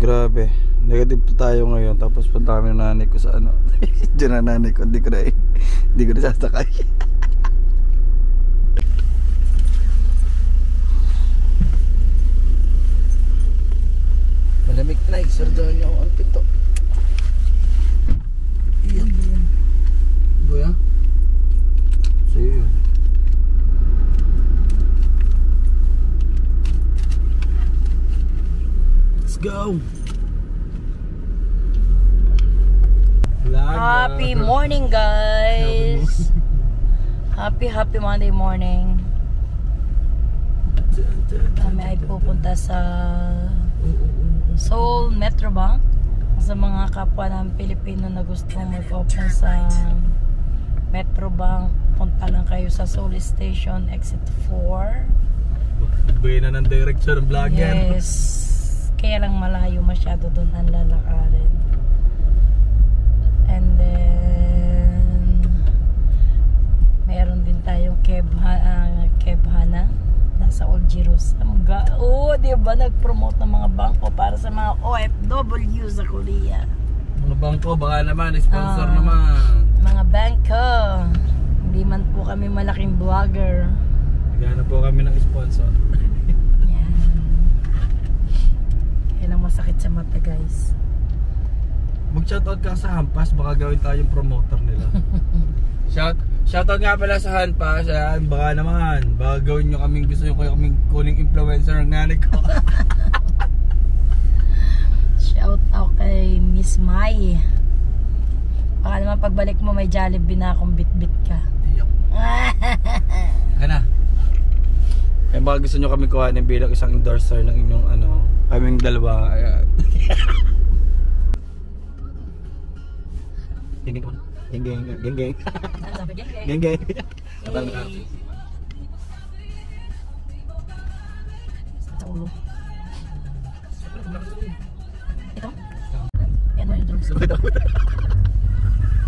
Grabe. Negative tayo ngayon. Tapos punta kami ng nanay ko sa ano. Diyan na nanay ko. Hindi ko na sasakay. Malamig na. Isardahan niya ako ang pito. Iyan. Boya? Sa'yo yun. Let's go! Happy morning, guys! Happy Monday morning. Kami ay pupunta sa Seoul Metro Bank. Sa mga kapwa ng Pilipino na gustong mag-open sa Metro Bank, punta lang kayo sa Seoul Station, exit 4. Nagbigay na ng direction ng vlogger. Yes. Kaya lang malayo masyado doon ang lalakarin. And then meron din tayong Kebhana nasa Old Jerusalem. Oh, di ba nag-promote ng mga bangko para sa mga OFW sa Korea. Mga bangko baka naman sponsor naman. Mga bangko. Hindi man po kami malaking vlogger. Naghanap po kami ng sponsor. Yan. Kaya lang masakit sa mata, guys. Mag-shoutout ka sa Hampas, baka gawin tayong promoter nila. Shoutout nga pala sa Hampas, baka naman, baka gawin nyo kaming, gusto nyo kaming kuning influencer ng nanay ko. Shoutout kay Miss Mai. Baka naman pagbalik mo may Jollibee na akong bit-bit ka. Iyok. Gana. Eh baka gusto nyo kami kuhanin bilang isang endorser ng inyong ano, kaming dalawa. Geng geng. Sa ulo. Ito? Yan mo yung drinks.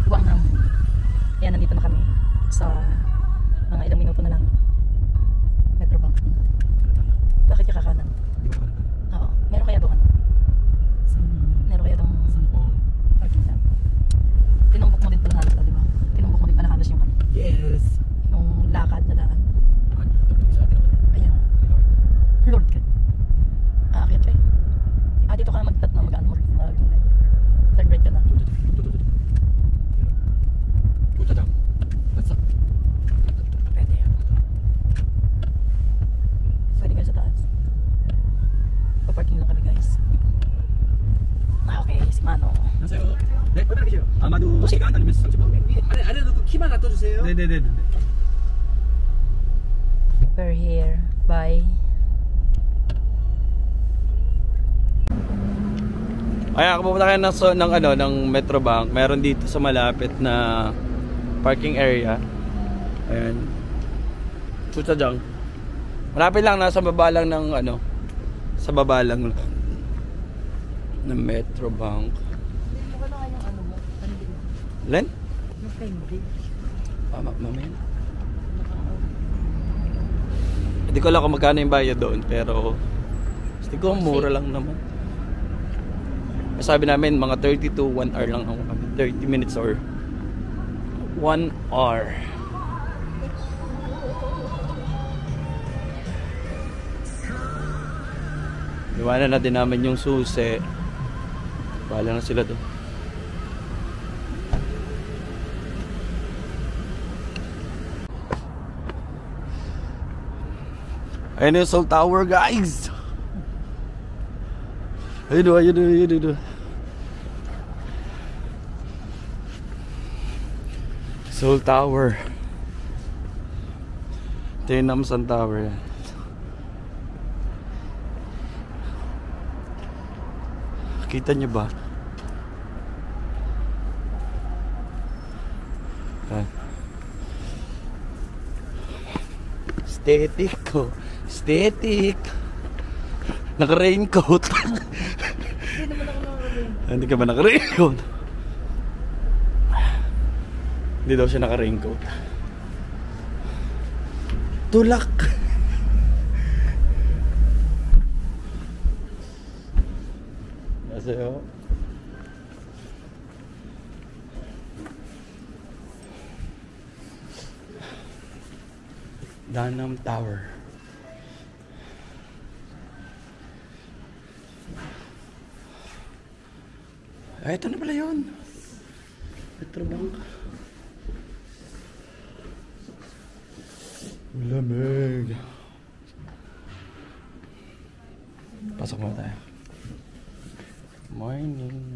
Buwang na. Ayan, nandito na kami sa mga ilang minuto na lang. Metro Bank. Bakit ka kakanan? Oo. Meron kaya doon? Meron kaya doon? Parking lang. Tinumbok mo din pala halos, di ba? Tinumbok mo din pala halos yung ano? Yes. Yung lakad na daan. Ayan. Lord ka. Aakyat ka eh. Dito ka na mag-ano mo. Third grade ka na. Pwede yan. Pwede kayo sa taas. Paparking lang kami, guys. Okay, si Mano. 네, 부탁드릴게요. 아마도 시간 아니면 30분. 아래로 키만 놔둬 주세요. 네. We're here. Bye. Ayan, kung pupunta kayo ng Metro Bank, meron dito sa malapit na parking area. Ayan. Chuchajang. Malapit lang, nasa baba lang ng ano, sa baba lang ng Metro Bank. Len? Mamaya. Hindi ko alam kung magkano yung bayad doon, pero gusto ko mura lang naman. Sabi namin mga 30 to 1 hour lang ako, 30 minutes or 1 hour. Iwanan na din namin yung susi. Bahala na sila doon. Ayun yung Seoul Tower, guys. Ayun. Seoul Tower. Ito yung Namsan Tower. Kita nyo ba? Aesthetic ko. Aesthetic. Naka-raincoat. Hindi naman ako naka-raincoat. Hindi ka ba naka-raincoat? Hindi daw siya naka-raincoat. Tulak. 안녕하세요. Danam Tower. Ay, ito na pala yun. Metrobank. Lamig. Pasok mo tayo. Morning.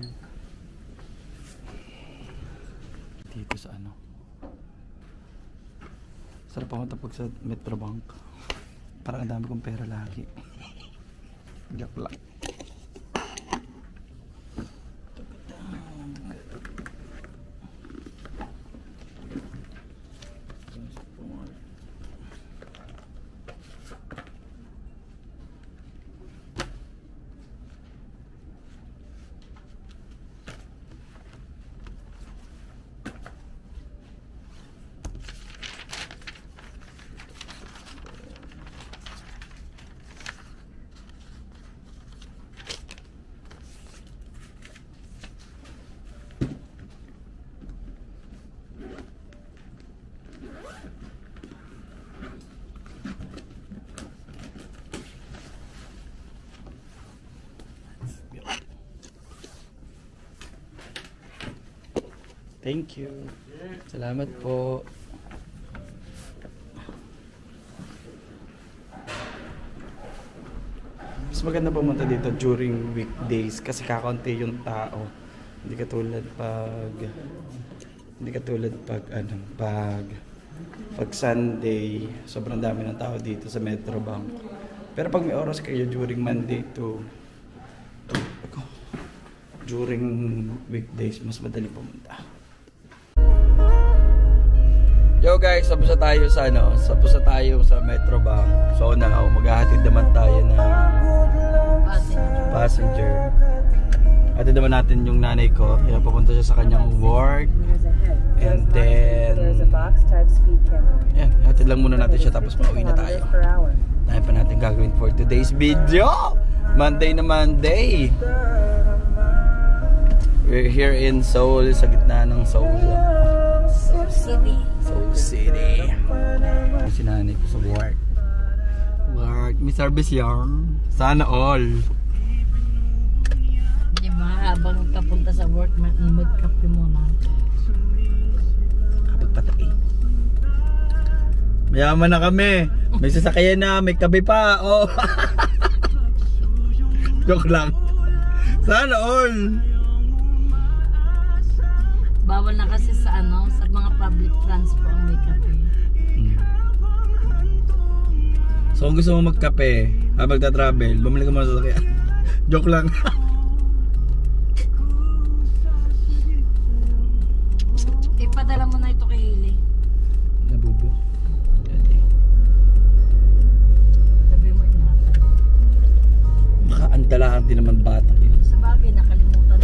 Dito sa ano. Sarap ako tapos sa Metrobank. Parang ang dami kong pera lagi. Joke lang. Thank you. Salamat po. Mas maganda pumunta dito during weekdays kasi kakaunti yung tao. Hindi katulad pag Sunday, sobrang dami ng tao dito sa Metrobank. Pero pag may oras kayo during Monday to during weekdays, mas madali pumunta. Yo guys, tapos na tayo sa Metrobank. So now, maghahatid naman tayo ng passenger. Hatid naman natin yung nanay ko. Kaya pupunta siya sa kanyang work. And then yan, hatid lang muna natin siya tapos pauwi na tayo. Dahil pa natin gagawin for today's video. Monday na Monday. We're here in Seoul, sa gitna ng Seoul City. Seoul City. Si nanay ko sa work. May service yarn. Sana all. Diba, habang kapunta sa work, mag-kape muna. Kapag patay. Mayaman na kami. May sasakyan na, may kape pa. Oh. Joke lang. Sana all. Bawal na kasi sa sa mga public transport ang may kape. So kung gusto mo magkape habang magta-travel, bumili ka muna sa sasakyan. Joke lang. Ipadala mo na ito kay Hailey. Nabubo. Sabi mo ingatan. Baka andalahan din naman bata yun. Sa bagay,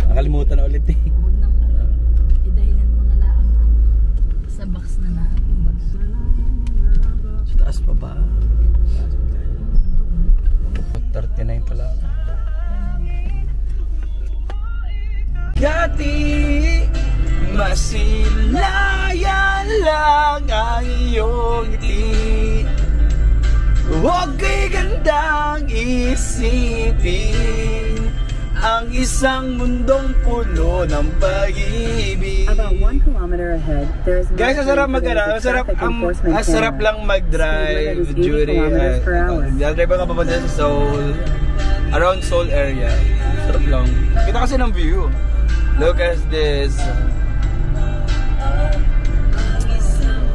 Nakalimutan na ulit eh. Huwag na mo. Idahilan mo na lang sa box na lang. Sa taas pa ba? 39 pala. Gati, masilayan lang ang iyong ngiti. Huwag kay gandang isipin ang isang mundong puno ng pag-ibig. About 1 kilometer ahead, there is guys, masarap masarap lang mag-drive during drive ka papunta sa Seoul, around Seoul area. Sarap lang. Kita kasi ng view. Look at this.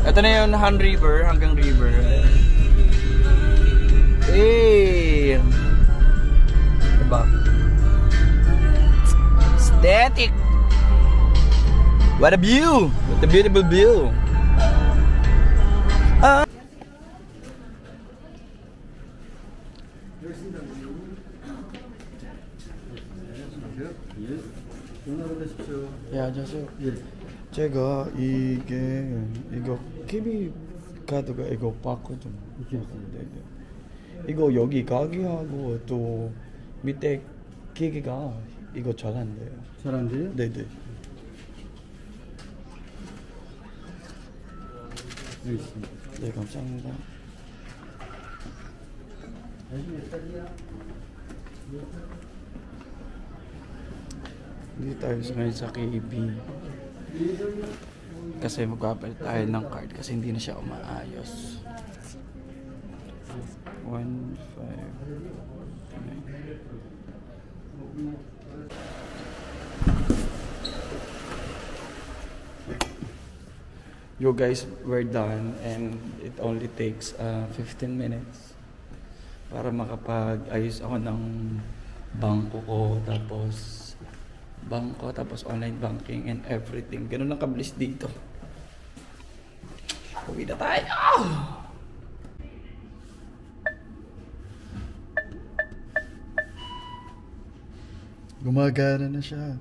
Ito na yung Han River, hanggang river. Hey! Diba? Aesthetic! What a view! What a beautiful view! 야, 안녕하세요. 제가 이거 KB 카드가 이거 바꿨죠. 이거 여기 가게하고 또 밑에 기계가 이거 잘 안 돼요. 잘 안 돼요? 네네. 여기 있습니다. 네, 감사합니다. Hindi tayo ngayon sa KB. Kasi magpapalit tayo ng card kasi hindi na siya umaayos. 159. Yo guys, we're done and it only takes 15 minutes para makapag-ayos ako ng bangko ko, tapos online banking and everything. Ganun lang kabilis dito. Uwi na tayo! Gumagana na siya.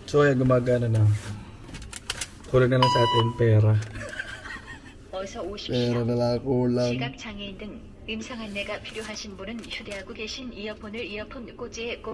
So ayan, gumagana na. Kulang na lang sa atin pera. 어서 pera 오십시오. na lang kulang. 시각 장애인 등 음성 안내가 필요하신 분은 휴대하고 계신 이어폰을 이어폰 꽂이에 꼭